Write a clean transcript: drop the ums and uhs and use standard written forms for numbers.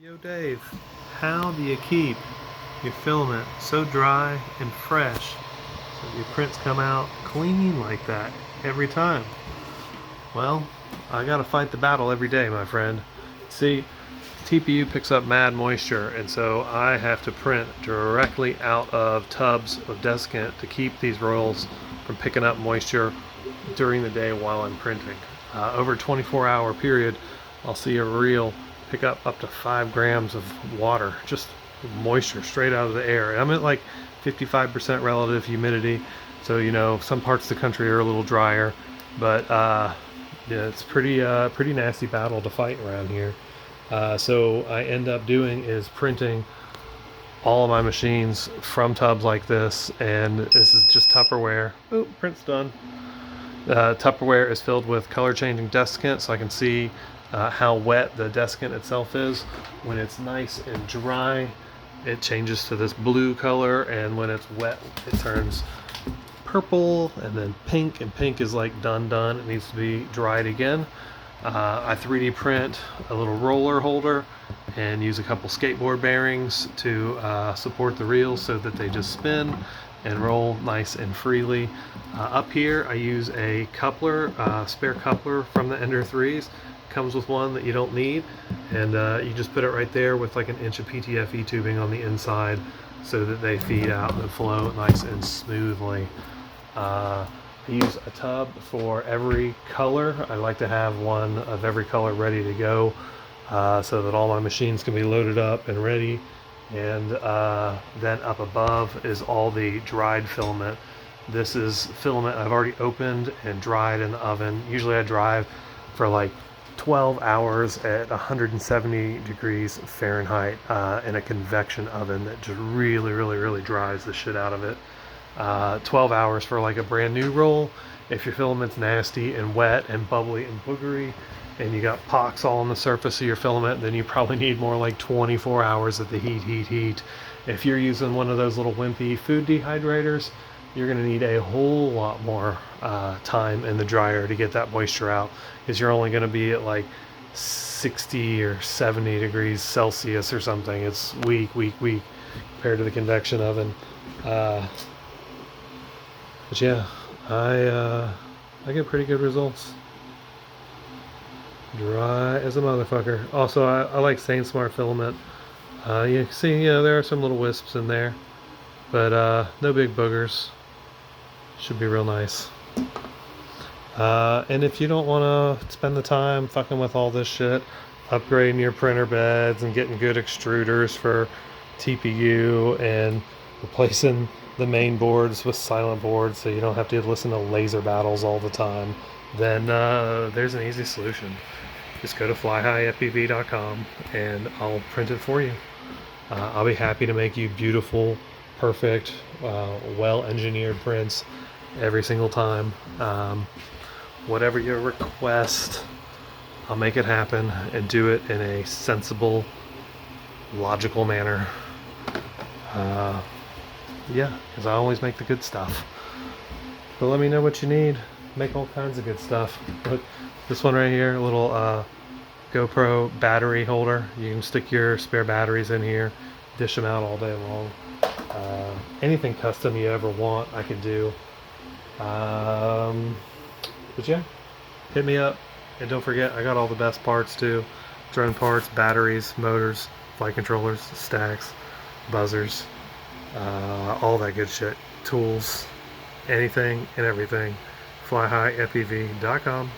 Yo Dave, how do you keep your filament so dry and fresh so your prints come out clean like that every time? Well, I gotta fight the battle every day, my friend. See, TPU picks up mad moisture, and so I have to print directly out of tubs of desiccant to keep these rolls from picking up moisture during the day while I'm printing. Over a 24-hour period, I'll see a reel pick up to 5 grams of water, just moisture straight out of the air. And I'm at like 55% relative humidity, so you know some parts of the country are a little drier, but yeah, it's pretty nasty battle to fight around here. So I end up doing is printing all of my machines from tubs like this, and this is just Tupperware. Oh, print's done. Tupperware is filled with color changing desiccant, so I can see how wet the desiccant itself is. When it's nice and dry, it changes to this blue color, and when it's wet, it turns purple and then pink, and pink is like done. It needs to be dried again. I 3D print a little roller holder and use a couple skateboard bearings to support the reels so that they just spin and roll nice and freely. Up here I use a coupler, spare coupler from the Ender 3s. Comes with one that you don't need, and you just put it right there with like 1 inch of PTFE tubing on the inside so that they feed out and flow nice and smoothly. I use a tub for every color. I like to have one of every color ready to go so that all my machines can be loaded up and ready. And then up above is all the dried filament. This is filament I've already opened and dried in the oven. Usually I dry for like 12 hours at 170 degrees Fahrenheit in a convection oven that just really dries the shit out of it. 12 hours for like a brand new roll. If your filament's nasty and wet and bubbly and boogery and you got pox all on the surface of your filament, then you probably need more like 24 hours at the heat. If you're using one of those little wimpy food dehydrators, you're going to need a whole lot more time in the dryer to get that moisture out, because you're only going to be at like 60 or 70 degrees Celsius or something. It's weak compared to the convection oven. But yeah, I get pretty good results. Dry as a motherfucker. Also, I like Saint Smart filament. You see, there are some little wisps in there, but no big boogers. Should be real nice. And if you don't want to spend the time fucking with all this shit, upgrading your printer beds and getting good extruders for TPU and replacing the main boards with silent boards so you don't have to listen to laser battles all the time, then there's an easy solution. Just go to hlFPV.com and I'll print it for you. I'll be happy to make you beautiful, perfect, well-engineered prints every single time. Whatever your request, I'll make it happen and do it in a sensible, logical manner. Yeah, because I always make the good stuff. But let me know what you need. Make all kinds of good stuff. Look, this one right here, a little GoPro battery holder. You can stick your spare batteries in here, dish them out all day long. Anything custom you ever want, I can do. But yeah, hit me up. And don't forget, I got all the best parts too. Drone parts, batteries, motors, flight controllers, stacks, buzzers, all that good shit. Tools, anything and everything. hlFPV.com.